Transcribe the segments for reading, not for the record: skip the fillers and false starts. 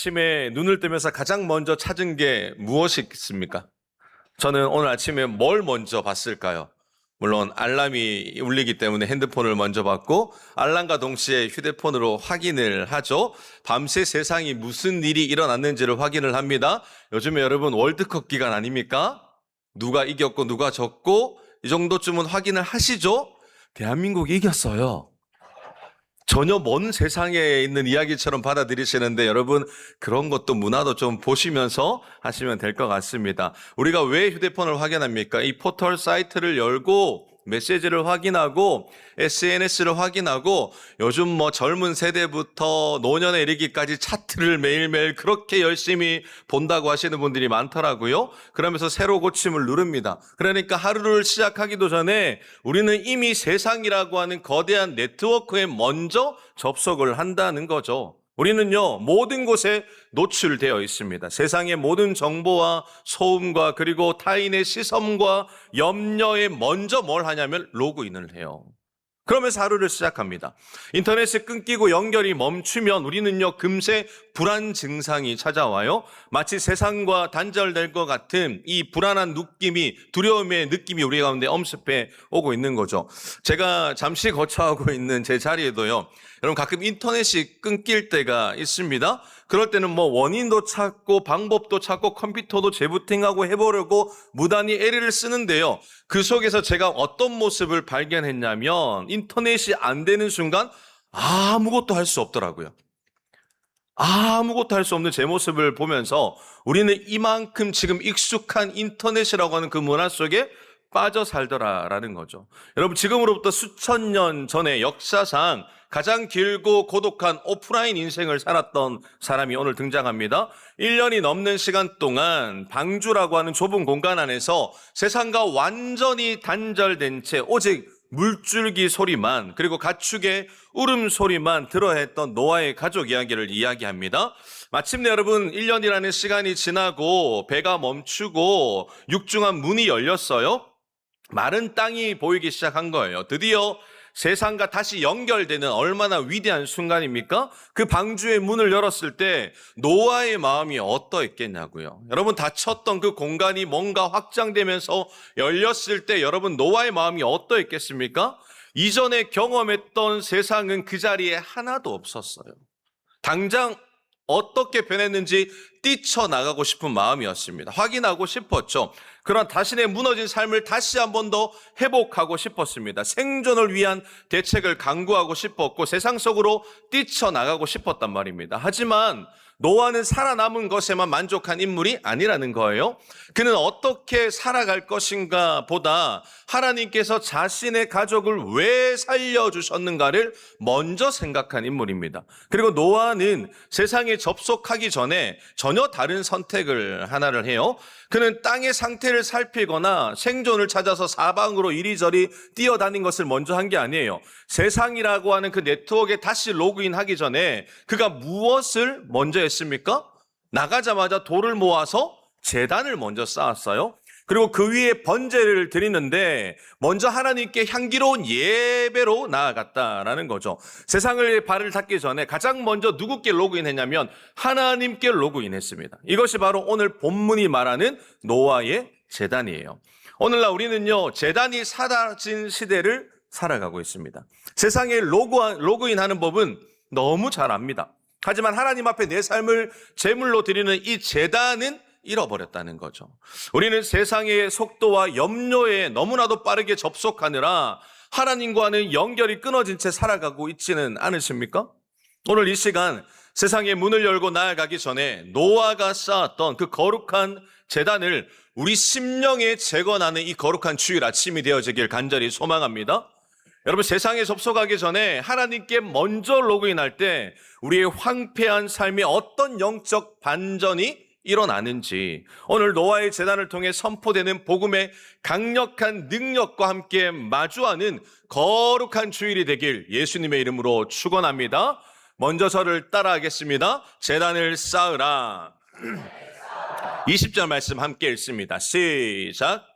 아침에 눈을 뜨면서 가장 먼저 찾은 게 무엇이 있습니까? 저는 오늘 아침에 뭘 먼저 봤을까요? 물론 알람이 울리기 때문에 핸드폰을 먼저 봤고 알람과 동시에 휴대폰으로 확인을 하죠. 밤새 세상이 무슨 일이 일어났는지를 확인을 합니다. 요즘에 여러분 월드컵 기간 아닙니까? 누가 이겼고 누가 졌고 이 정도쯤은 확인을 하시죠? 대한민국이 이겼어요. 전혀 먼 세상에 있는 이야기처럼 받아들이시는데 여러분 그런 것도 문화도 좀 보시면서 하시면 될 것 같습니다. 우리가 왜 휴대폰을 확인합니까? 이 포털 사이트를 열고 메시지를 확인하고 SNS를 확인하고 요즘 뭐 젊은 세대부터 노년에 이르기까지 차트를 매일매일 그렇게 열심히 본다고 하시는 분들이 많더라고요. 그러면서 새로 고침을 누릅니다. 그러니까 하루를 시작하기도 전에 우리는 이미 세상이라고 하는 거대한 네트워크에 먼저 접속을 한다는 거죠. 우리는요, 모든 곳에 노출되어 있습니다. 세상의 모든 정보와 소음과 그리고 타인의 시선과 염려에 먼저 뭘 하냐면 로그인을 해요. 그러면서 하루를 시작합니다. 인터넷이 끊기고 연결이 멈추면 우리는요, 금세 불안 증상이 찾아와요. 마치 세상과 단절될 것 같은 이 불안한 느낌이, 두려움의 느낌이 우리 가운데 엄습해 오고 있는 거죠. 제가 잠시 거처하고 있는 제 자리에도요, 여러분 가끔 인터넷이 끊길 때가 있습니다. 그럴 때는 뭐 원인도 찾고 방법도 찾고 컴퓨터도 재부팅하고 해보려고 무단히 애를 쓰는데요. 그 속에서 제가 어떤 모습을 발견했냐면 인터넷이 안 되는 순간 아무것도 할 수 없더라고요. 아무것도 할 수 없는 제 모습을 보면서 우리는 이만큼 지금 익숙한 인터넷이라고 하는 그 문화 속에 빠져 살더라라는 거죠. 여러분 지금으로부터 수천 년 전의 역사상 가장 길고 고독한 오프라인 인생을 살았던 사람이 오늘 등장합니다. 1년이 넘는 시간 동안 방주라고 하는 좁은 공간 안에서 세상과 완전히 단절된 채 오직 물줄기 소리만 그리고 가축의 울음소리만 들어했던 노아의 가족 이야기를 이야기합니다. 마침내 여러분 1년이라는 시간이 지나고 배가 멈추고 육중한 문이 열렸어요. 마른 땅이 보이기 시작한 거예요. 드디어 세상과 다시 연결되는 얼마나 위대한 순간입니까? 그 방주의 문을 열었을 때 노아의 마음이 어떠했겠냐고요. 여러분 닫혔던 그 공간이 뭔가 확장되면서 열렸을 때 여러분 노아의 마음이 어떠했겠습니까? 이전에 경험했던 세상은 그 자리에 하나도 없었어요. 당장 어떻게 변했는지 뛰쳐나가고 싶은 마음이었습니다. 확인하고 싶었죠. 그러나 자신의 무너진 삶을 다시 한 번 더 회복하고 싶었습니다. 생존을 위한 대책을 강구하고 싶었고 세상 속으로 뛰쳐나가고 싶었단 말입니다. 하지만 노아는 살아남은 것에만 만족한 인물이 아니라는 거예요. 그는 어떻게 살아갈 것인가 보다 하나님께서 자신의 가족을 왜 살려주셨는가를 먼저 생각한 인물입니다. 그리고 노아는 세상에 접속하기 전에 전혀 다른 선택을 하나를 해요. 그는 땅의 상태를 살피거나 생존을 찾아서 사방으로 이리저리 뛰어다닌 것을 먼저 한 게 아니에요. 세상이라고 하는 그 네트워크에 다시 로그인하기 전에 그가 무엇을 먼저 했습니까? 나가자마자 돌을 모아서 제단을 먼저 쌓았어요. 그리고 그 위에 번제를 드리는데 먼저 하나님께 향기로운 예배로 나아갔다라는 거죠. 세상을 발을 닿기 전에 가장 먼저 누구께 로그인했냐면 하나님께 로그인했습니다. 이것이 바로 오늘 본문이 말하는 노아의 제단이에요. 오늘날 우리는요, 제단이 사라진 시대를 살아가고 있습니다. 세상에 로그인하는 법은 너무 잘 압니다. 하지만 하나님 앞에 내 삶을 제물로 드리는 이 제단은 잃어버렸다는 거죠. 우리는 세상의 속도와 염려에 너무나도 빠르게 접속하느라 하나님과는 연결이 끊어진 채 살아가고 있지는 않으십니까? 오늘 이 시간 세상의 문을 열고 나아가기 전에 노아가 쌓았던 그 거룩한 제단을 우리 심령에 재건하는 이 거룩한 주일 아침이 되어지길 간절히 소망합니다. 여러분 세상에 접속하기 전에 하나님께 먼저 로그인할 때 우리의 황폐한 삶에 어떤 영적 반전이 일어나는지 오늘 노아의 제단을 통해 선포되는 복음의 강력한 능력과 함께 마주하는 거룩한 주일이 되길 예수님의 이름으로 축원합니다. 먼저 저를 따라하겠습니다. 제단을 쌓으라. 20절 말씀 함께 읽습니다. 시작.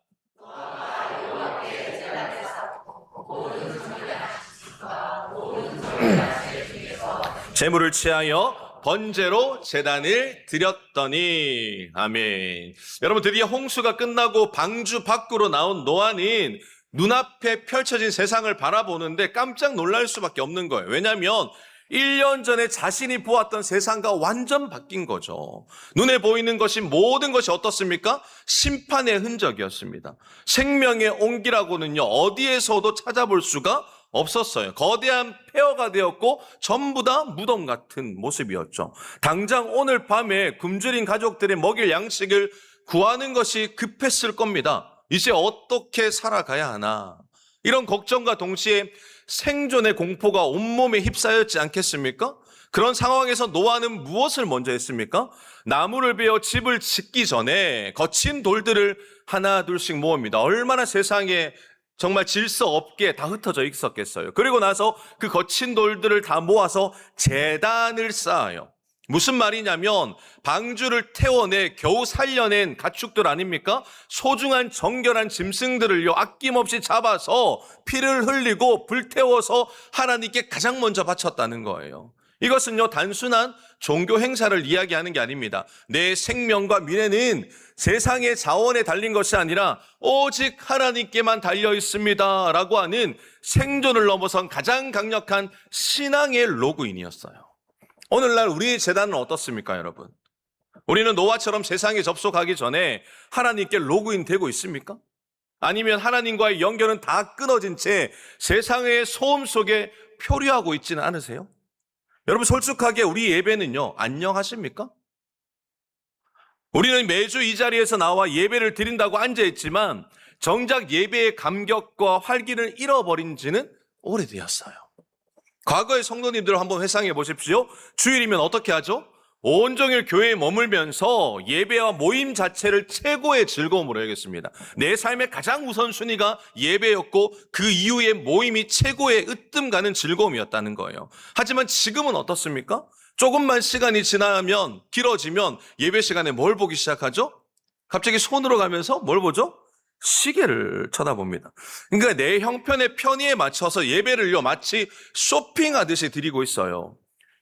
재물을 취하여 번제로 제단을 드렸더니. 아멘. 여러분, 드디어 홍수가 끝나고 방주 밖으로 나온 노아는 눈앞에 펼쳐진 세상을 바라보는데 깜짝 놀랄 수밖에 없는 거예요. 왜냐하면 1년 전에 자신이 보았던 세상과 완전 바뀐 거죠. 눈에 보이는 것이 모든 것이 어떻습니까? 심판의 흔적이었습니다. 생명의 온기라고는요, 어디에서도 찾아볼 수가 없었어요. 거대한 폐허가 되었고 전부 다 무덤 같은 모습이었죠. 당장 오늘 밤에 굶주린 가족들의 먹일 양식을 구하는 것이 급했을 겁니다. 이제 어떻게 살아가야 하나? 이런 걱정과 동시에 생존의 공포가 온몸에 휩싸였지 않겠습니까? 그런 상황에서 노아는 무엇을 먼저 했습니까? 나무를 베어 집을 짓기 전에 거친 돌들을 하나 둘씩 모읍니다. 얼마나 세상에 정말 질서 없게 다 흩어져 있었겠어요. 그리고 나서 그 거친 돌들을 다 모아서 제단을 쌓아요. 무슨 말이냐면 방주를 태워내 겨우 살려낸 가축들 아닙니까? 소중한 정결한 짐승들을요, 아낌없이 잡아서 피를 흘리고 불태워서 하나님께 가장 먼저 바쳤다는 거예요. 이것은요, 단순한 종교 행사를 이야기하는 게 아닙니다. 내 생명과 미래는 세상의 자원에 달린 것이 아니라 오직 하나님께만 달려 있습니다 라고 하는 생존을 넘어선 가장 강력한 신앙의 로그인이었어요. 오늘날 우리의 제단은 어떻습니까, 여러분? 우리는 노아처럼 세상에 접속하기 전에 하나님께 로그인 되고 있습니까? 아니면 하나님과의 연결은 다 끊어진 채 세상의 소음 속에 표류하고 있지는 않으세요? 여러분, 솔직하게 우리 예배는요, 안녕하십니까? 우리는 매주 이 자리에서 나와 예배를 드린다고 앉아있지만 정작 예배의 감격과 활기를 잃어버린 지는 오래되었어요. 과거의 성도님들을 한번 회상해 보십시오. 주일이면 어떻게 하죠? 온종일 교회에 머물면서 예배와 모임 자체를 최고의 즐거움으로 여겼습니다. 내 삶의 가장 우선순위가 예배였고 그 이후에 모임이 최고의 으뜸 가는 즐거움이었다는 거예요. 하지만 지금은 어떻습니까? 조금만 시간이 지나면, 길어지면 예배 시간에 뭘 보기 시작하죠? 갑자기 손으로 가면서 뭘 보죠? 시계를 쳐다봅니다. 그러니까 내 형편의 편의에 맞춰서 예배를요, 마치 쇼핑하듯이 드리고 있어요.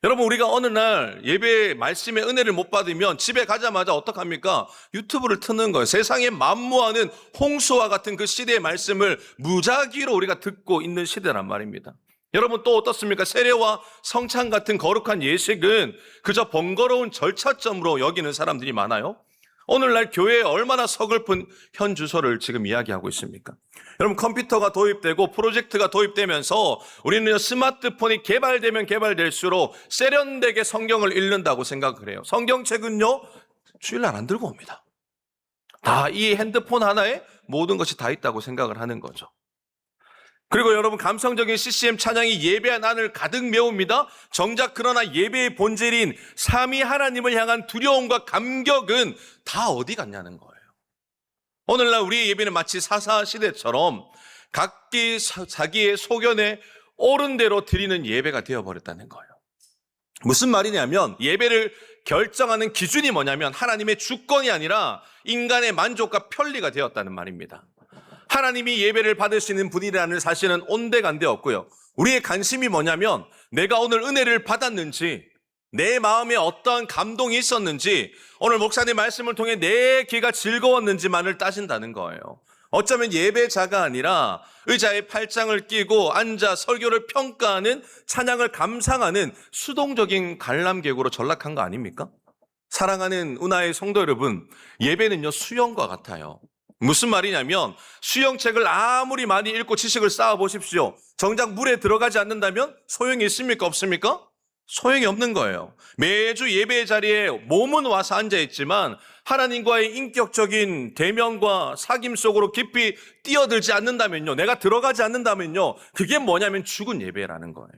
여러분, 우리가 어느 날 예배 말씀의 은혜를 못 받으면 집에 가자마자 어떡합니까? 유튜브를 트는 거예요. 세상에 만무하는 홍수와 같은 그 시대의 말씀을 무작위로 우리가 듣고 있는 시대란 말입니다. 여러분, 또 어떻습니까? 세례와 성찬 같은 거룩한 예식은 그저 번거로운 절차점으로 여기는 사람들이 많아요. 오늘날 교회에 얼마나 서글픈 현 주소를 지금 이야기하고 있습니까? 여러분, 컴퓨터가 도입되고 프로젝트가 도입되면서 우리는 스마트폰이 개발되면 개발될수록 세련되게 성경을 읽는다고 생각을 해요. 성경책은요, 주일날 안 들고 옵니다. 다 이 핸드폰 하나에 모든 것이 다 있다고 생각을 하는 거죠. 그리고 여러분, 감성적인 CCM 찬양이 예배한 안을 가득 메웁니다. 정작 그러나 예배의 본질인 삼위 하나님을 향한 두려움과 감격은 다 어디 갔냐는 거예요. 오늘날 우리의 예배는 마치 사사 시대처럼 각기 자기의 소견에 옳은 대로 드리는 예배가 되어버렸다는 거예요. 무슨 말이냐면 예배를 결정하는 기준이 뭐냐면 하나님의 주권이 아니라 인간의 만족과 편리가 되었다는 말입니다. 하나님이 예배를 받을 수 있는 분이라는 사실은 온데간데 없고요. 우리의 관심이 뭐냐면 내가 오늘 은혜를 받았는지, 내 마음에 어떠한 감동이 있었는지, 오늘 목사님 말씀을 통해 내 귀가 즐거웠는지만을 따진다는 거예요. 어쩌면 예배자가 아니라 의자에 팔짱을 끼고 앉아 설교를 평가하는, 찬양을 감상하는 수동적인 관람객으로 전락한 거 아닙니까? 사랑하는 은하의 성도 여러분, 예배는요, 수영과 같아요. 무슨 말이냐면 수영책을 아무리 많이 읽고 지식을 쌓아 보십시오. 정작 물에 들어가지 않는다면 소용이 있습니까? 없습니까? 소용이 없는 거예요. 매주 예배의 자리에 몸은 와서 앉아있지만 하나님과의 인격적인 대면과 사귐 속으로 깊이 뛰어들지 않는다면요, 내가 들어가지 않는다면요, 그게 뭐냐면 죽은 예배라는 거예요.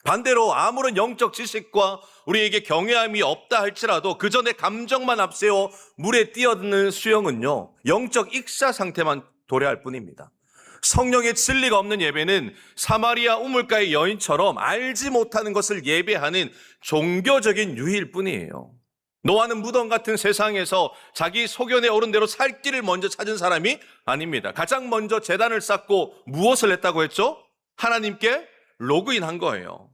반대로 아무런 영적 지식과 우리에게 경외함이 없다 할지라도 그 전에 감정만 앞세워 물에 뛰어드는 수영은요, 영적 익사 상태만 도래할 뿐입니다. 성령의 진리가 없는 예배는 사마리아 우물가의 여인처럼 알지 못하는 것을 예배하는 종교적인 유희일 뿐이에요. 노아는 무덤 같은 세상에서 자기 소견에 오른 대로 살 길을 먼저 찾은 사람이 아닙니다. 가장 먼저 제단을 쌓고 무엇을 했다고 했죠? 하나님께 로그인한 거예요.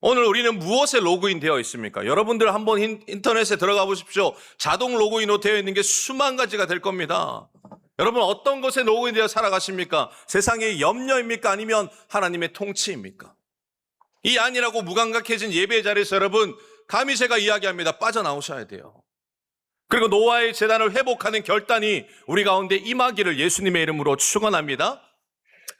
오늘 우리는 무엇에 로그인 되어 있습니까? 여러분들 한번 인터넷에 들어가 보십시오. 자동 로그인으로 되어 있는 게 수만 가지가 될 겁니다. 여러분 어떤 것에 로그인 되어 살아가십니까? 세상의 염려입니까? 아니면 하나님의 통치입니까? 이 아니라고 무감각해진 예배의 자리에서 여러분 감히 제가 이야기합니다. 빠져나오셔야 돼요. 그리고 노아의 재단을 회복하는 결단이 우리 가운데 임하기를 예수님의 이름으로 축원합니다.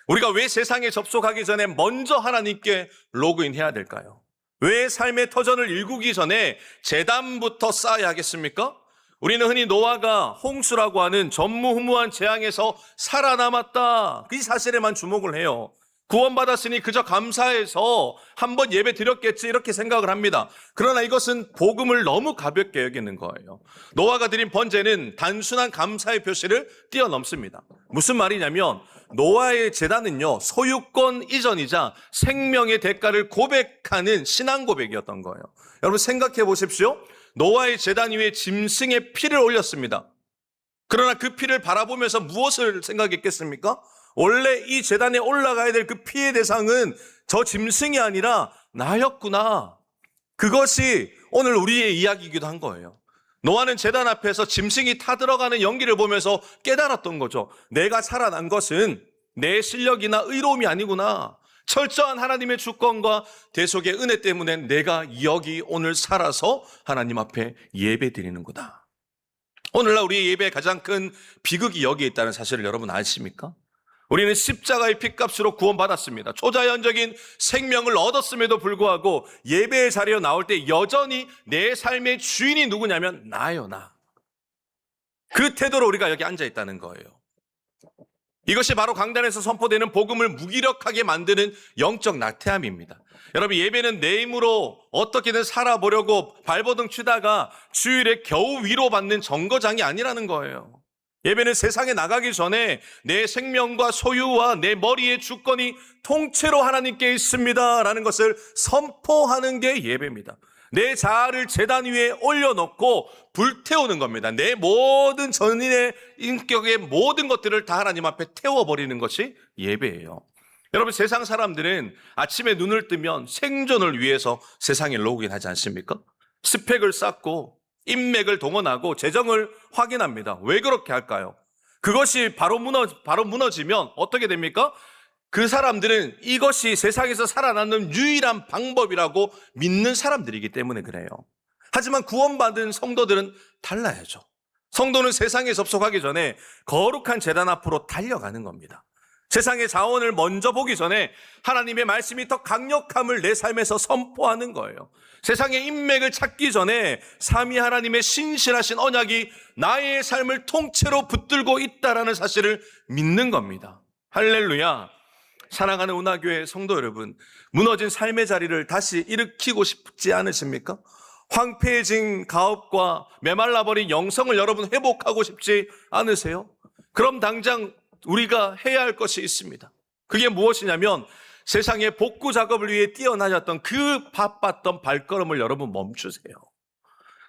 우리가 왜 세상에 접속하기 전에 먼저 하나님께 로그인해야 될까요? 왜 삶의 터전을 일구기 전에 재단부터 쌓아야 하겠습니까? 우리는 흔히 노아가 홍수라고 하는 전무후무한 재앙에서 살아남았다, 이 사실에만 주목을 해요. 구원받았으니 그저 감사해서 한번 예배 드렸겠지 이렇게 생각을 합니다. 그러나 이것은 복음을 너무 가볍게 여기는 거예요. 노아가 드린 번제는 단순한 감사의 표시를 뛰어넘습니다. 무슨 말이냐면 노아의 제단은요, 소유권 이전이자 생명의 대가를 고백하는 신앙 고백이었던 거예요. 여러분 생각해 보십시오. 노아의 제단 위에 짐승의 피를 올렸습니다. 그러나 그 피를 바라보면서 무엇을 생각했겠습니까? 원래 이 제단에 올라가야 될 그 피의 대상은 저 짐승이 아니라 나였구나. 그것이 오늘 우리의 이야기이기도 한 거예요. 노아는 제단 앞에서 짐승이 타들어가는 연기를 보면서 깨달았던 거죠. 내가 살아난 것은 내 실력이나 의로움이 아니구나. 철저한 하나님의 주권과 대속의 은혜 때문에 내가 여기 오늘 살아서 하나님 앞에 예배 드리는구나. 오늘날 우리의 예배의 가장 큰 비극이 여기에 있다는 사실을 여러분 아십니까? 우리는 십자가의 피값으로 구원받았습니다. 초자연적인 생명을 얻었음에도 불구하고 예배의 자리에 나올 때 여전히 내 삶의 주인이 누구냐면 나요, 나. 그 태도로 우리가 여기 앉아 있다는 거예요. 이것이 바로 강단에서 선포되는 복음을 무기력하게 만드는 영적 나태함입니다. 여러분 예배는 내 힘으로 어떻게든 살아보려고 발버둥 치다가 주일에 겨우 위로받는 정거장이 아니라는 거예요. 예배는 세상에 나가기 전에 내 생명과 소유와 내 머리의 주권이 통째로 하나님께 있습니다 라는 것을 선포하는 게 예배입니다. 내 자아를 제단 위에 올려놓고 불태우는 겁니다. 내 모든 전인의 인격의 모든 것들을 다 하나님 앞에 태워버리는 것이 예배예요. 여러분 세상 사람들은 아침에 눈을 뜨면 생존을 위해서 세상에 로그인하지 않습니까? 스펙을 쌓고 인맥을 동원하고 재정을 확인합니다. 왜 그렇게 할까요? 그것이 바로 무너지면 어떻게 됩니까? 그 사람들은 이것이 세상에서 살아남는 유일한 방법이라고 믿는 사람들이기 때문에 그래요. 하지만 구원받은 성도들은 달라야죠. 성도는 세상에 접속하기 전에 거룩한 제단 앞으로 달려가는 겁니다. 세상의 자원을 먼저 보기 전에 하나님의 말씀이 더 강력함을 내 삶에서 선포하는 거예요. 세상의 인맥을 찾기 전에 삼위 하나님의 신실하신 언약이 나의 삶을 통째로 붙들고 있다라는 사실을 믿는 겁니다. 할렐루야. 사랑하는 운하교회 성도 여러분, 무너진 삶의 자리를 다시 일으키고 싶지 않으십니까? 황폐해진 가업과 메말라버린 영성을 여러분 회복하고 싶지 않으세요? 그럼 당장 우리가 해야 할 것이 있습니다. 그게 무엇이냐면 세상의 복구 작업을 위해 뛰어다녔던 그 바빴던 발걸음을 여러분 멈추세요.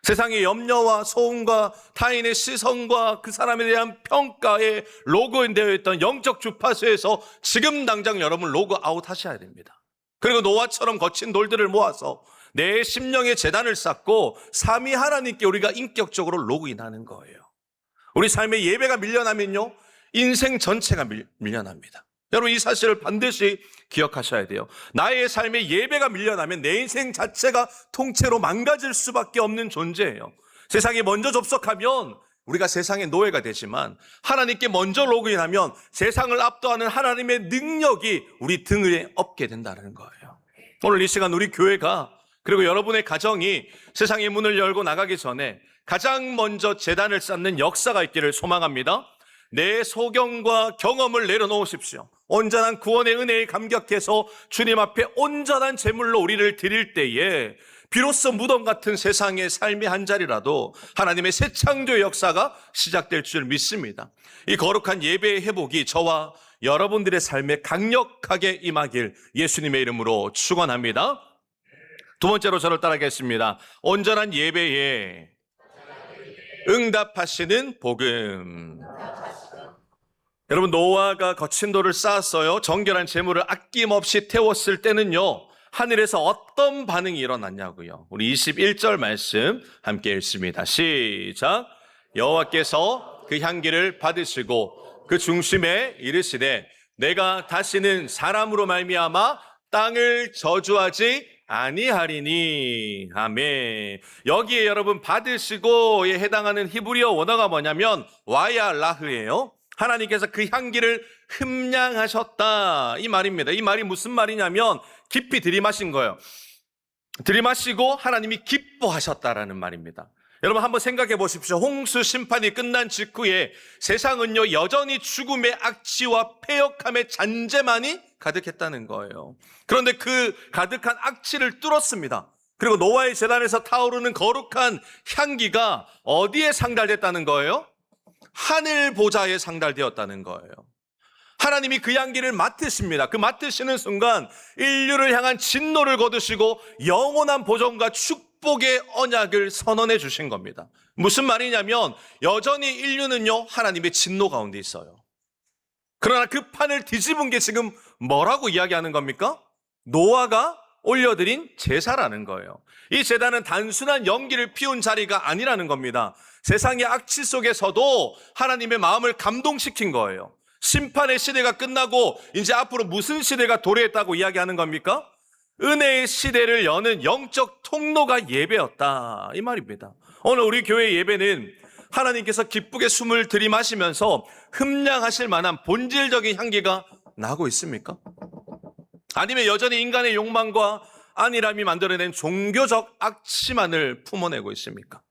세상의 염려와 소음과 타인의 시선과 그 사람에 대한 평가에 로그인되어 있던 영적 주파수에서 지금 당장 여러분 로그아웃 하셔야 됩니다. 그리고 노아처럼 거친 돌들을 모아서 내 심령의 재단을 쌓고 삼위 하나님께 우리가 인격적으로 로그인하는 거예요. 우리 삶의 예배가 밀려나면요, 인생 전체가 밀려납니다. 여러분 이 사실을 반드시 기억하셔야 돼요. 나의 삶의 예배가 밀려나면 내 인생 자체가 통째로 망가질 수밖에 없는 존재예요. 세상에 먼저 접속하면 우리가 세상의 노예가 되지만 하나님께 먼저 로그인하면 세상을 압도하는 하나님의 능력이 우리 등 위에 업게 된다는 거예요. 오늘 이 시간 우리 교회가 그리고 여러분의 가정이 세상의 문을 열고 나가기 전에 가장 먼저 제단을 쌓는 역사가 있기를 소망합니다. 내 소경과 경험을 내려놓으십시오. 온전한 구원의 은혜에 감격해서 주님 앞에 온전한 제물로 우리를 드릴 때에 비로소 무덤 같은 세상의 삶의 한 자리라도 하나님의 새 창조의 역사가 시작될 줄 믿습니다. 이 거룩한 예배의 회복이 저와 여러분들의 삶에 강력하게 임하길 예수님의 이름으로 축원합니다. 두 번째로 저를 따라하겠습니다. 온전한 예배에 응답하시는 복음. 여러분 노아가 거친 돌을 쌓았어요. 정결한 제물을 아낌없이 태웠을 때는요, 하늘에서 어떤 반응이 일어났냐고요. 우리 21절 말씀 함께 읽습니다. 시작. 여호와께서 그 향기를 받으시고 그 중심에 이르시되 내가 다시는 사람으로 말미암아 땅을 저주하지 아니하리니. 아멘. 여기에 여러분 받으시고에 해당하는 히브리어 원어가 뭐냐면 와야 라흐예요. 하나님께서 그 향기를 흠량하셨다 이 말입니다. 이 말이 무슨 말이냐면 깊이 들이마신 거예요. 들이마시고 하나님이 기뻐하셨다라는 말입니다. 여러분 한번 생각해 보십시오. 홍수 심판이 끝난 직후에 세상은요 여전히 죽음의 악취와 패역함의 잔재만이 가득했다는 거예요. 그런데 그 가득한 악취를 뚫었습니다. 그리고 노아의 제단에서 타오르는 거룩한 향기가 어디에 상달됐다는 거예요? 하늘 보좌에 상달되었다는 거예요. 하나님이 그 향기를 맡으십니다. 그 맡으시는 순간 인류를 향한 진노를 거두시고 영원한 보존과 축복의 언약을 선언해 주신 겁니다. 무슨 말이냐면 여전히 인류는요 하나님의 진노 가운데 있어요. 그러나 그 판을 뒤집은 게 지금 뭐라고 이야기하는 겁니까? 노아가 올려드린 제사라는 거예요. 이 제단은 단순한 연기를 피운 자리가 아니라는 겁니다. 세상의 악취 속에서도 하나님의 마음을 감동시킨 거예요. 심판의 시대가 끝나고 이제 앞으로 무슨 시대가 도래했다고 이야기하는 겁니까? 은혜의 시대를 여는 영적 통로가 예배였다 이 말입니다. 오늘 우리 교회 예배는 하나님께서 기쁘게 숨을 들이마시면서 흠량하실 만한 본질적인 향기가 나고 있습니까? 아니면 여전히 인간의 욕망과 안일함이 만들어낸 종교적 악취만을 품어내고 있습니까?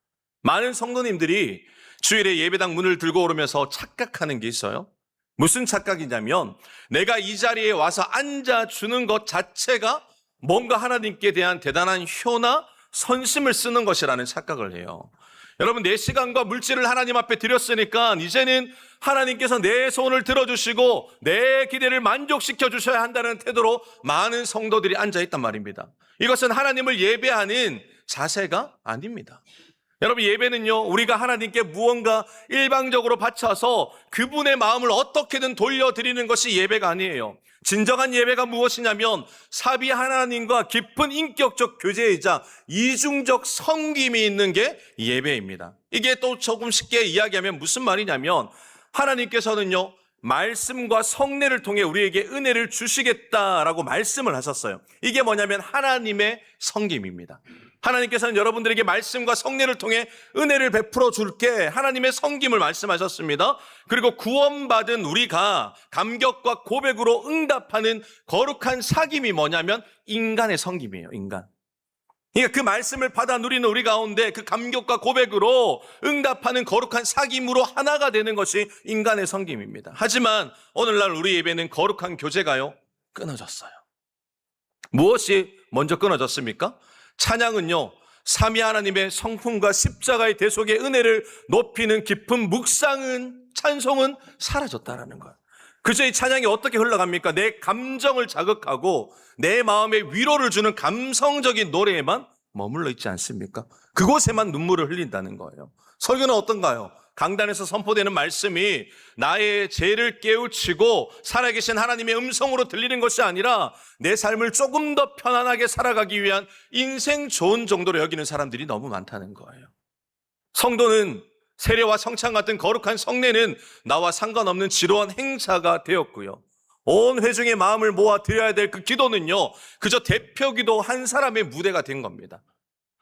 많은 성도님들이 주일에 예배당 문을 들고 오르면서 착각하는 게 있어요. 무슨 착각이냐면 내가 이 자리에 와서 앉아주는 것 자체가 뭔가 하나님께 대한 대단한 효나 선심을 쓰는 것이라는 착각을 해요. 여러분 내 시간과 물질을 하나님 앞에 드렸으니까 이제는 하나님께서 내 손을 들어주시고 내 기대를 만족시켜 주셔야 한다는 태도로 많은 성도들이 앉아있단 말입니다. 이것은 하나님을 예배하는 자세가 아닙니다. 여러분 예배는요 우리가 하나님께 무언가 일방적으로 바쳐서 그분의 마음을 어떻게든 돌려드리는 것이 예배가 아니에요. 진정한 예배가 무엇이냐면 사비 하나님과 깊은 인격적 교제이자 이중적 섬김이 있는 게 예배입니다. 이게 또 조금 쉽게 이야기하면 무슨 말이냐면 하나님께서는요 말씀과 성례를 통해 우리에게 은혜를 주시겠다라고 말씀을 하셨어요. 이게 뭐냐면 하나님의 섬김입니다. 하나님께서는 여러분들에게 말씀과 성례를 통해 은혜를 베풀어 줄게 하나님의 섬김을 말씀하셨습니다. 그리고 구원받은 우리가 감격과 고백으로 응답하는 거룩한 사귐이 뭐냐면 인간의 섬김이에요. 인간. 그러니까 그 말씀을 받아 누리는 우리 가운데 그 감격과 고백으로 응답하는 거룩한 사귐으로 하나가 되는 것이 인간의 섬김입니다. 하지만 오늘날 우리 예배는 거룩한 교제가요 끊어졌어요. 무엇이 먼저 끊어졌습니까? 찬양은요 삼위 하나님의 성품과 십자가의 대속의 은혜를 높이는 깊은 묵상은 찬송은 사라졌다라는 거예요. 그저 이 찬양이 어떻게 흘러갑니까? 내 감정을 자극하고 내 마음에 위로를 주는 감성적인 노래에만 머물러 있지 않습니까? 그곳에만 눈물을 흘린다는 거예요. 설교는 어떤가요? 강단에서 선포되는 말씀이 나의 죄를 깨우치고 살아계신 하나님의 음성으로 들리는 것이 아니라 내 삶을 조금 더 편안하게 살아가기 위한 인생 좋은 정도로 여기는 사람들이 너무 많다는 거예요. 성도는 세례와 성찬 같은 거룩한 성례는 나와 상관없는 지루한 행사가 되었고요. 온 회중의 마음을 모아 드려야 될 그 기도는요 그저 대표기도 한 사람의 무대가 된 겁니다.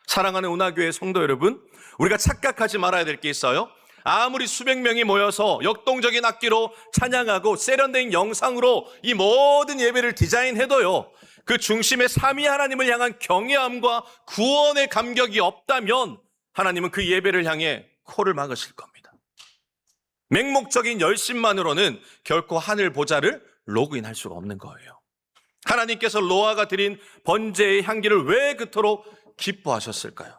사랑하는 운하교회 성도 여러분, 우리가 착각하지 말아야 될 게 있어요. 아무리 수백 명이 모여서 역동적인 악기로 찬양하고 세련된 영상으로 이 모든 예배를 디자인해도요 그 중심에 삼위 하나님을 향한 경외함과 구원의 감격이 없다면 하나님은 그 예배를 향해 코를 막으실 겁니다. 맹목적인 열심만으로는 결코 하늘 보좌를 로그인할 수가 없는 거예요. 하나님께서 노아가 드린 번제의 향기를 왜 그토록 기뻐하셨을까요?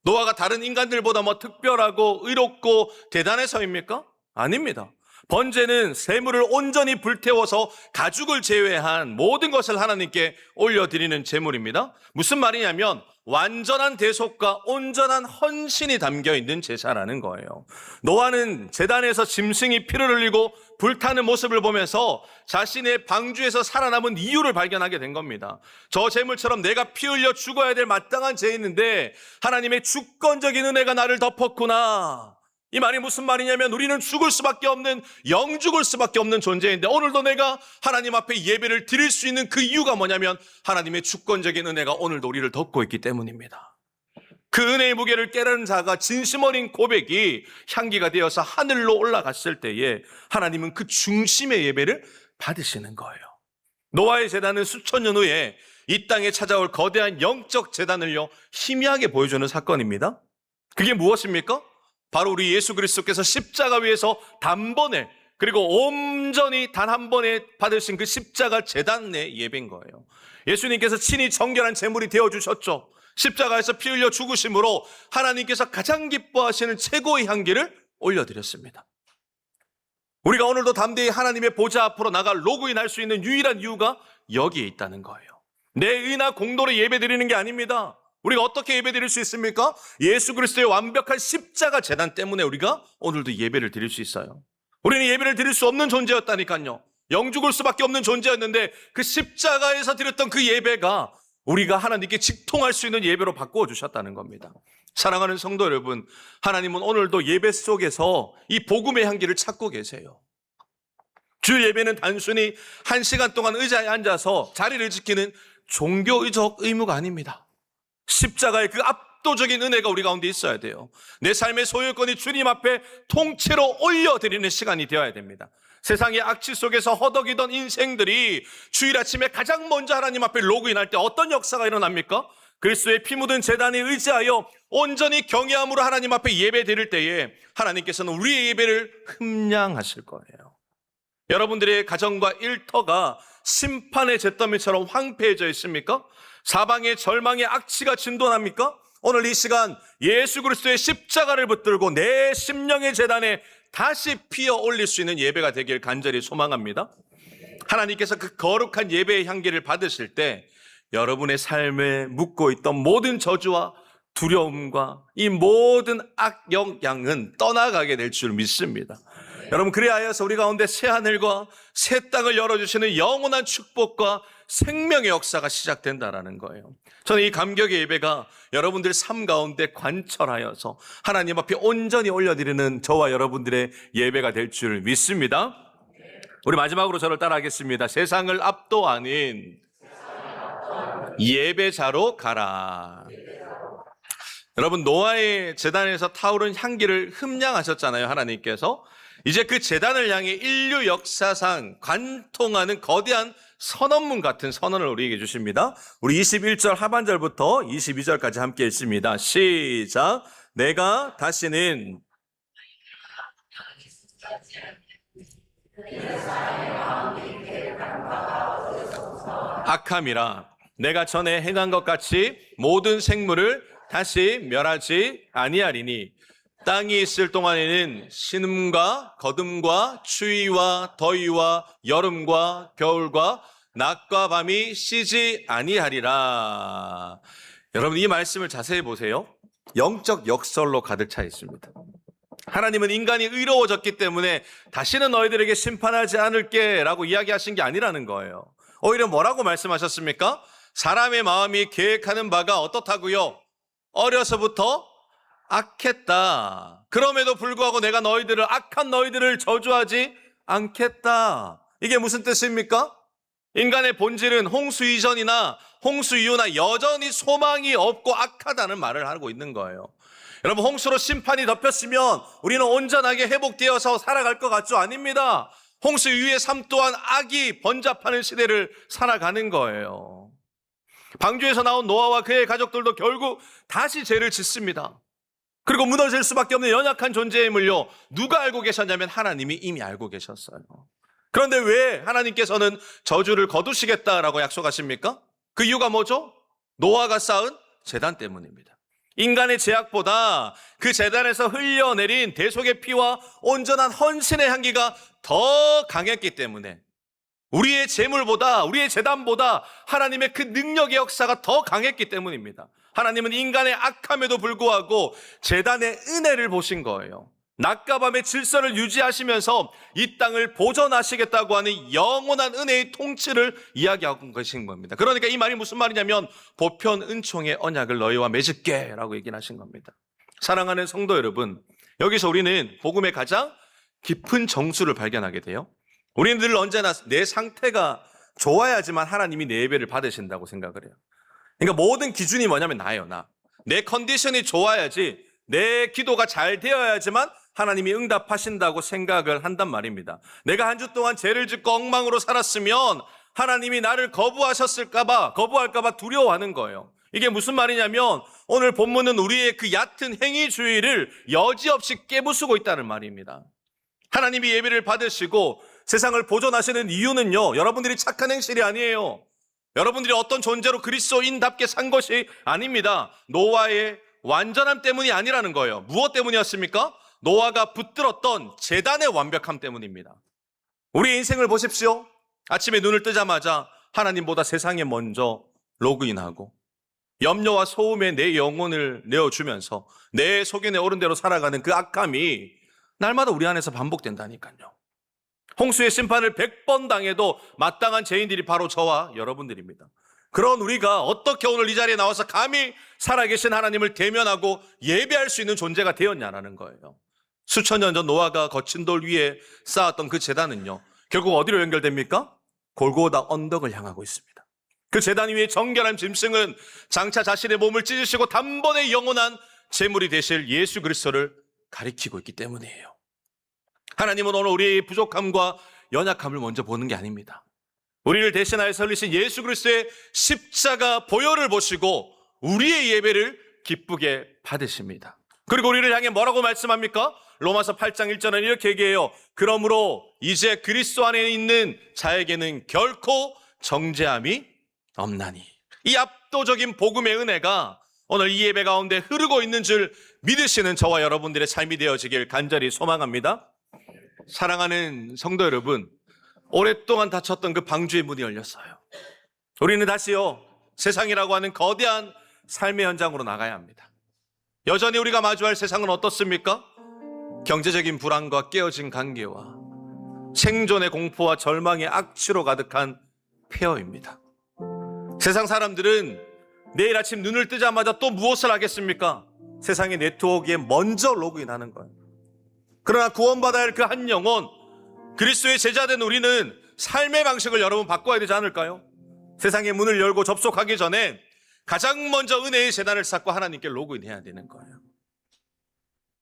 노아가 다른 인간들보다 뭐 특별하고 의롭고 대단해서입니까? 아닙니다. 번제는 세물을 온전히 불태워서 가죽을 제외한 모든 것을 하나님께 올려드리는 제물입니다. 무슨 말이냐면 완전한 대속과 온전한 헌신이 담겨있는 제사라는 거예요. 노아는 제단에서 짐승이 피를 흘리고 불타는 모습을 보면서 자신의 방주에서 살아남은 이유를 발견하게 된 겁니다. 저 제물처럼 내가 피 흘려 죽어야 될 마땅한 죄인인데 하나님의 주권적인 은혜가 나를 덮었구나. 이 말이 무슨 말이냐면 우리는 죽을 수밖에 없는, 영죽을 수밖에 없는 존재인데 오늘도 내가 하나님 앞에 예배를 드릴 수 있는 그 이유가 뭐냐면 하나님의 주권적인 은혜가 오늘도 우리를 덮고 있기 때문입니다. 그 은혜의 무게를 깨달은 자가 진심 어린 고백이 향기가 되어서 하늘로 올라갔을 때에 하나님은 그 중심의 예배를 받으시는 거예요. 노아의 제단은 수천 년 후에 이 땅에 찾아올 거대한 영적 제단을요 희미하게 보여주는 사건입니다. 그게 무엇입니까? 바로 우리 예수 그리스도께서 십자가 위에서 단번에 그리고 온전히 단 한 번에 받으신 그 십자가 제단의 예배인 거예요. 예수님께서 친히 정결한 제물이 되어주셨죠. 십자가에서 피 흘려 죽으심으로 하나님께서 가장 기뻐하시는 최고의 향기를 올려드렸습니다. 우리가 오늘도 담대히 하나님의 보좌 앞으로 나가 로그인할 수 있는 유일한 이유가 여기에 있다는 거예요. 내 의나 공로로 예배드리는 게 아닙니다. 우리가 어떻게 예배드릴 수 있습니까? 예수 그리스도의 완벽한 십자가 제단 때문에 우리가 오늘도 예배를 드릴 수 있어요. 우리는 예배를 드릴 수 없는 존재였다니까요. 영죽을 수밖에 없는 존재였는데 그 십자가에서 드렸던 그 예배가 우리가 하나님께 직통할 수 있는 예배로 바꾸어 주셨다는 겁니다. 사랑하는 성도 여러분, 하나님은 오늘도 예배 속에서 이 복음의 향기를 찾고 계세요. 주 예배는 단순히 1시간 동안 의자에 앉아서 자리를 지키는 종교의적 의무가 아닙니다. 십자가의 그 압도적인 은혜가 우리 가운데 있어야 돼요. 내 삶의 소유권이 주님 앞에 통째로 올려드리는 시간이 되어야 됩니다. 세상의 악취 속에서 허덕이던 인생들이 주일 아침에 가장 먼저 하나님 앞에 로그인할 때 어떤 역사가 일어납니까? 그리스도의 피 묻은 제단에 의지하여 온전히 경외함으로 하나님 앞에 예배 드릴 때에 하나님께서는 우리의 예배를 흠량하실 거예요. 여러분들의 가정과 일터가 심판의 잿더미처럼 황폐해져 있습니까? 사방의 절망의 악취가 진동합니까? 오늘 이 시간 예수 그리스도의 십자가를 붙들고 내 심령의 제단에 다시 피어 올릴 수 있는 예배가 되길 간절히 소망합니다. 하나님께서 그 거룩한 예배의 향기를 받으실 때 여러분의 삶에 묻고 있던 모든 저주와 두려움과 이 모든 악영향은 떠나가게 될 줄 믿습니다. 여러분, 그리하여서 우리 가운데 새 하늘과 새 땅을 열어주시는 영원한 축복과 생명의 역사가 시작된다라는 거예요. 저는 이 감격의 예배가 여러분들 삶 가운데 관철하여서 하나님 앞에 온전히 올려드리는 저와 여러분들의 예배가 될 줄 믿습니다. 우리 마지막으로 저를 따라하겠습니다. 세상을 압도하는 예배자로 가라. 여러분, 노아의 제단에서 타오른 향기를 흠량하셨잖아요, 하나님께서. 이제 그 제단을 향해 인류 역사상 관통하는 거대한 선언문 같은 선언을 우리에게 주십니다. 우리 21절 하반절부터 22절까지 함께 읽습니다. 시작. 내가 다시는 악함이라 내가 전에 행한 것 같이 모든 생물을 다시 멸하지 아니하리니 땅이 있을 동안에는 신음과 거듭과 추위와 더위와 여름과 겨울과 낮과 밤이 쉬지 아니하리라. 여러분, 이 말씀을 자세히 보세요. 영적 역설로 가득 차 있습니다. 하나님은 인간이 의로워졌기 때문에 다시는 너희들에게 심판하지 않을게 라고 이야기하신 게 아니라는 거예요. 오히려 뭐라고 말씀하셨습니까? 사람의 마음이 계획하는 바가 어떻다고요? 어려서부터 악했다. 그럼에도 불구하고 내가 악한 너희들을 저주하지 않겠다. 이게 무슨 뜻입니까? 인간의 본질은 홍수 이전이나 홍수 이후나 여전히 소망이 없고 악하다는 말을 하고 있는 거예요. 여러분, 홍수로 심판이 덮였으면 우리는 온전하게 회복되어서 살아갈 것 같죠? 아닙니다. 홍수 이후의 삶 또한 악이 번잡하는 시대를 살아가는 거예요. 방주에서 나온 노아와 그의 가족들도 결국 다시 죄를 짓습니다. 그리고 무너질 수밖에 없는 연약한 존재임을요, 누가 알고 계셨냐면 하나님이 이미 알고 계셨어요. 그런데 왜 하나님께서는 저주를 거두시겠다라고 약속하십니까? 그 이유가 뭐죠? 노아가 쌓은 제단 때문입니다. 인간의 죄악보다 그 제단에서 흘려내린 대속의 피와 온전한 헌신의 향기가 더 강했기 때문에 우리의 제물보다, 우리의 제단보다 하나님의 그 능력의 역사가 더 강했기 때문입니다. 하나님은 인간의 악함에도 불구하고 제단의 은혜를 보신 거예요. 낮과 밤의 질서를 유지하시면서 이 땅을 보존하시겠다고 하는 영원한 은혜의 통치를 이야기하고 계신 겁니다. 그러니까 이 말이 무슨 말이냐면 보편 은총의 언약을 너희와 맺을게 라고 얘기를 하신 겁니다. 사랑하는 성도 여러분, 여기서 우리는 복음의 가장 깊은 정수를 발견하게 돼요. 우리는 늘 언제나 내 상태가 좋아야지만 하나님이 내 예배를 받으신다고 생각을 해요. 그러니까 모든 기준이 뭐냐면 나예요. 내 컨디션이 좋아야지, 내 기도가 잘 되어야지만 하나님이 응답하신다고 생각을 한단 말입니다. 내가 한 주 동안 죄를 짓고 엉망으로 살았으면 하나님이 나를 거부할까봐 두려워하는 거예요. 이게 무슨 말이냐면 오늘 본문은 우리의 그 얕은 행위주의를 여지없이 깨부수고 있다는 말입니다. 하나님이 예배를 받으시고 세상을 보존하시는 이유는요, 여러분들이 착한 행실이 아니에요. 여러분들이 어떤 존재로 그리스도인답게 산 것이 아닙니다. 노아의 완전함 때문이 아니라는 거예요. 무엇 때문이었습니까? 노아가 붙들었던 제단의 완벽함 때문입니다. 우리 인생을 보십시오. 아침에 눈을 뜨자마자 하나님보다 세상에 먼저 로그인하고 염려와 소음에 내 영혼을 내어주면서 내 속에 오른 대로 살아가는 그 악함이 날마다 우리 안에서 반복된다니까요. 홍수의 심판을 100번 당해도 마땅한 죄인들이 바로 저와 여러분들입니다. 그런 우리가 어떻게 오늘 이 자리에 나와서 감히 살아계신 하나님을 대면하고 예배할 수 있는 존재가 되었냐라는 거예요. 수천 년 전 노아가 거친 돌 위에 쌓았던 그 제단은요, 결국 어디로 연결됩니까? 골고다 언덕을 향하고 있습니다. 그 제단 위에 정결한 짐승은 장차 자신의 몸을 찢으시고 단번에 영원한 제물이 되실 예수 그리스도를 가리키고 있기 때문이에요. 하나님은 오늘 우리의 부족함과 연약함을 먼저 보는 게 아닙니다. 우리를 대신하여 설리신 예수 그리스도의 십자가 보혈을 보시고 우리의 예배를 기쁘게 받으십니다. 그리고 우리를 향해 뭐라고 말씀합니까? 로마서 8장 1절은 이렇게 얘기해요. 그러므로 이제 그리스도 안에 있는 자에게는 결코 정죄함이 없나니. 이 압도적인 복음의 은혜가 오늘 이 예배 가운데 흐르고 있는 줄 믿으시는 저와 여러분들의 삶이 되어지길 간절히 소망합니다. 사랑하는 성도 여러분, 오랫동안 닫혔던 그 방주의 문이 열렸어요. 우리는 다시요, 세상이라고 하는 거대한 삶의 현장으로 나가야 합니다. 여전히 우리가 마주할 세상은 어떻습니까? 경제적인 불안과 깨어진 관계와 생존의 공포와 절망의 악취로 가득한 폐허입니다. 세상 사람들은 내일 아침 눈을 뜨자마자 또 무엇을 하겠습니까? 세상의 네트워크에 먼저 로그인하는 거예요. 그러나 구원받아야 할 그 한 영혼, 그리스도의 제자된 우리는 삶의 방식을 여러분 바꿔야 되지 않을까요? 세상의 문을 열고 접속하기 전에 가장 먼저 은혜의 재단을 쌓고 하나님께 로그인해야 되는 거예요.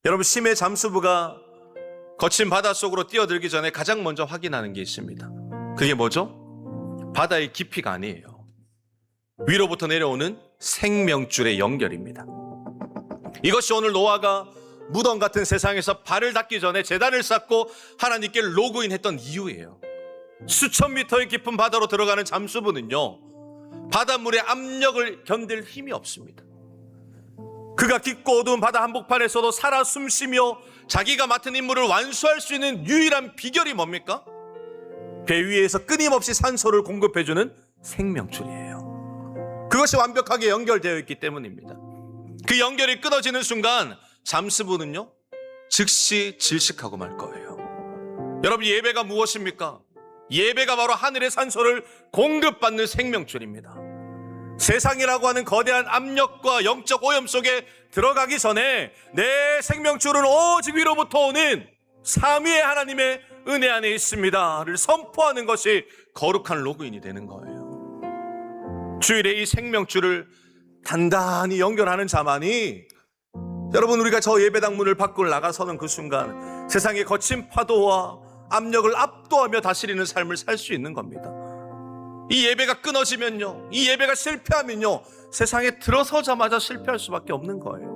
여러분, 심해 잠수부가 거친 바다 속으로 뛰어들기 전에 가장 먼저 확인하는 게 있습니다. 그게 뭐죠? 바다의 깊이가 아니에요. 위로부터 내려오는 생명줄의 연결입니다. 이것이 오늘 노아가 무덤 같은 세상에서 발을 닿기 전에 제단을 쌓고 하나님께 로그인했던 이유예요. 수천 미터의 깊은 바다로 들어가는 잠수부는요, 바닷물의 압력을 견딜 힘이 없습니다. 그가 깊고 어두운 바다 한복판에서도 살아 숨쉬며 자기가 맡은 임무를 완수할 수 있는 유일한 비결이 뭡니까? 배 위에서 끊임없이 산소를 공급해주는 생명줄이에요. 그것이 완벽하게 연결되어 있기 때문입니다. 그 연결이 끊어지는 순간 잠수부는요, 즉시 질식하고 말 거예요. 여러분, 예배가 무엇입니까? 예배가 바로 하늘의 산소를 공급받는 생명줄입니다. 세상이라고 하는 거대한 압력과 영적 오염 속에 들어가기 전에 내 생명줄은 오직 위로부터 오는 삼위의 하나님의 은혜 안에 있습니다를 선포하는 것이 거룩한 로그인이 되는 거예요. 주일에 이 생명줄을 단단히 연결하는 자만이, 여러분, 우리가 저 예배당 문을 밖으로 나가서는 그 순간 세상의 거친 파도와 압력을 압도하며 다스리는 삶을 살 수 있는 겁니다. 이 예배가 끊어지면요, 이 예배가 실패하면요, 세상에 들어서자마자 실패할 수밖에 없는 거예요.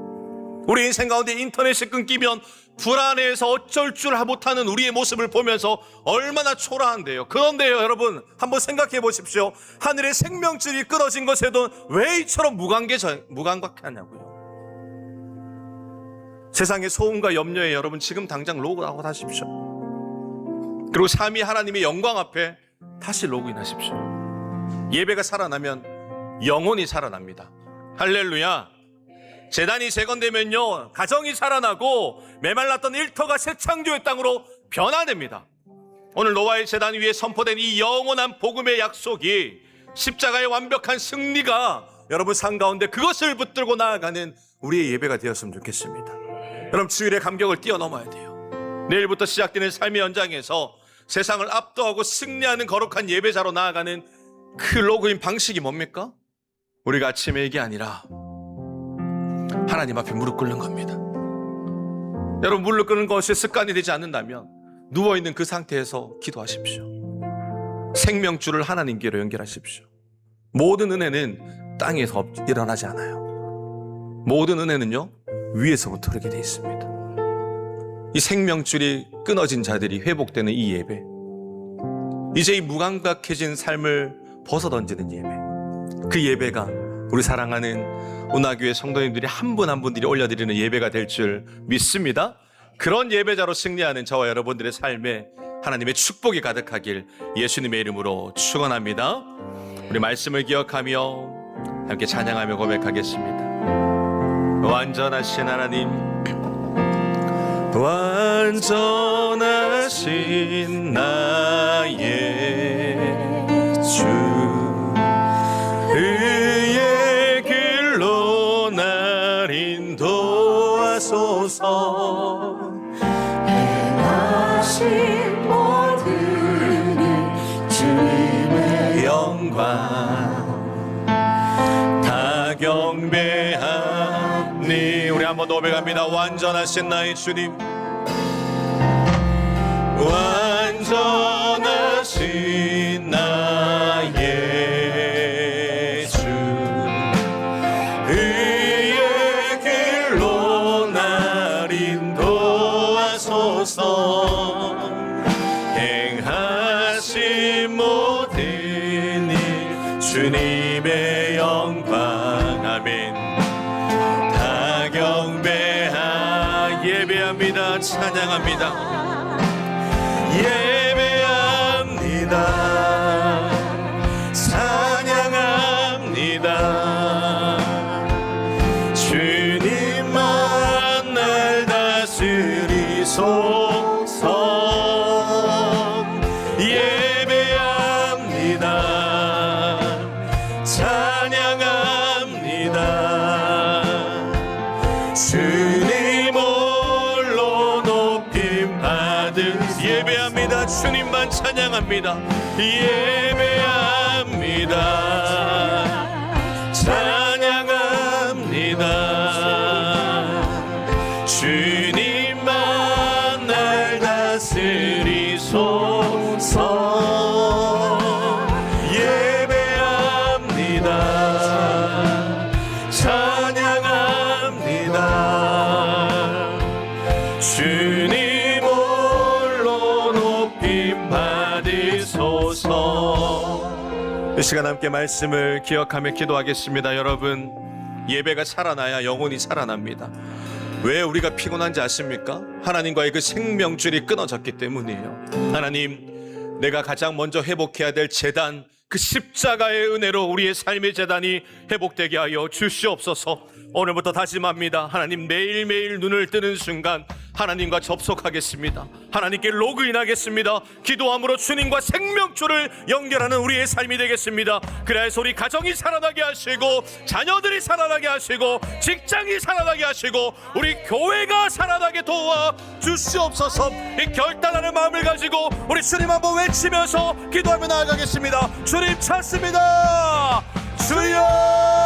우리 인생 가운데 인터넷이 끊기면 불안해서 어쩔 줄 못하는 우리의 모습을 보면서 얼마나 초라한데요. 그런데요, 여러분, 한번 생각해 보십시오. 하늘의 생명줄이 끊어진 것에도 왜 이처럼 무감각하냐고요. 세상의 소음과 염려에 여러분 지금 당장 로그아웃 하십시오. 그리고 삼위 하나님의 영광 앞에 다시 로그인 하십시오. 예배가 살아나면 영혼이 살아납니다. 할렐루야. 제단이 재건되면요, 가정이 살아나고 메말랐던 일터가 새 창조의 땅으로 변화됩니다. 오늘 노아의 제단 위에 선포된 이 영원한 복음의 약속이, 십자가의 완벽한 승리가 여러분 삶 가운데 그것을 붙들고 나아가는 우리의 예배가 되었으면 좋겠습니다. 여러분 주일의 감격을 뛰어넘어야 돼요. 내일부터 시작되는 삶의 연장에서 세상을 압도하고 승리하는 거룩한 예배자로 나아가는 그 로그인 방식이 뭡니까? 우리가 아침에 이게 아니라 하나님 앞에 무릎 꿇는 겁니다. 여러분 무릎 꿇는 것이 습관이 되지 않는다면 누워있는 그 상태에서 기도하십시오. 생명줄을 하나님께로 연결하십시오. 모든 은혜는 땅에서 일어나지 않아요. 모든 은혜는요, 위에서부터 흐르게 되어 있습니다. 이 생명줄이 끊어진 자들이 회복되는 이 예배, 이제 이 무감각해진 삶을 벗어던지는 예배, 그 예배가 우리 사랑하는 운하교회 성도님들이 한 분 한 분들이 올려드리는 예배가 될 줄 믿습니다. 그런 예배자로 승리하는 저와 여러분들의 삶에 하나님의 축복이 가득하길 예수님의 이름으로 축원합니다. 우리 말씀을 기억하며 함께 찬양하며 고백하겠습니다. 완전하신 하나님, 완전하신 나의 주, 의의 길로 날 인도하소서. 행하신 모든 일 주님의 영광 다 경배하니. 우리 한번 고백합니다. 완전하신 나의 주님, 완전하신 나의 주, 의의 길로 날 인도하소서. 행하신 모든 일 주님의 영광. 아멘. 다 경배하. 예배합니다. 찬양합니다. 예배합니다. 찬양합니다. 주님만 날 다스리소서. 예배합니다. 찬양합니다. 주님 홀로 높임 받은. 예배합니다. 주님만 찬양합니다. 예배합니다. 찬양합니다. 주님만 날 다스리소서. 예배합니다. 찬양합니다. 주님 이 시간 함께 말씀을 기억하며 기도하겠습니다. 여러분, 예배가 살아나야 영혼이 살아납니다. 왜 우리가 피곤한지 아십니까? 하나님과의 그 생명줄이 끊어졌기 때문이에요. 하나님, 내가 가장 먼저 회복해야 될 제단, 그 십자가의 은혜로 우리의 삶의 제단이 회복되게 하여 주시옵소서. 오늘부터 다짐합니다. 하나님, 매일매일 눈을 뜨는 순간 하나님과 접속하겠습니다. 하나님께 로그인하겠습니다. 기도함으로 주님과 생명줄을 연결하는 우리의 삶이 되겠습니다. 그래서 우리 가정이 살아나게 하시고, 자녀들이 살아나게 하시고, 직장이 살아나게 하시고, 우리 교회가 살아나게 도와 주시옵소서. 이 결단하는 마음을 가지고 우리 주님 한번 외치면서 기도하며 나아가겠습니다. 주님 찾습니다. 주여!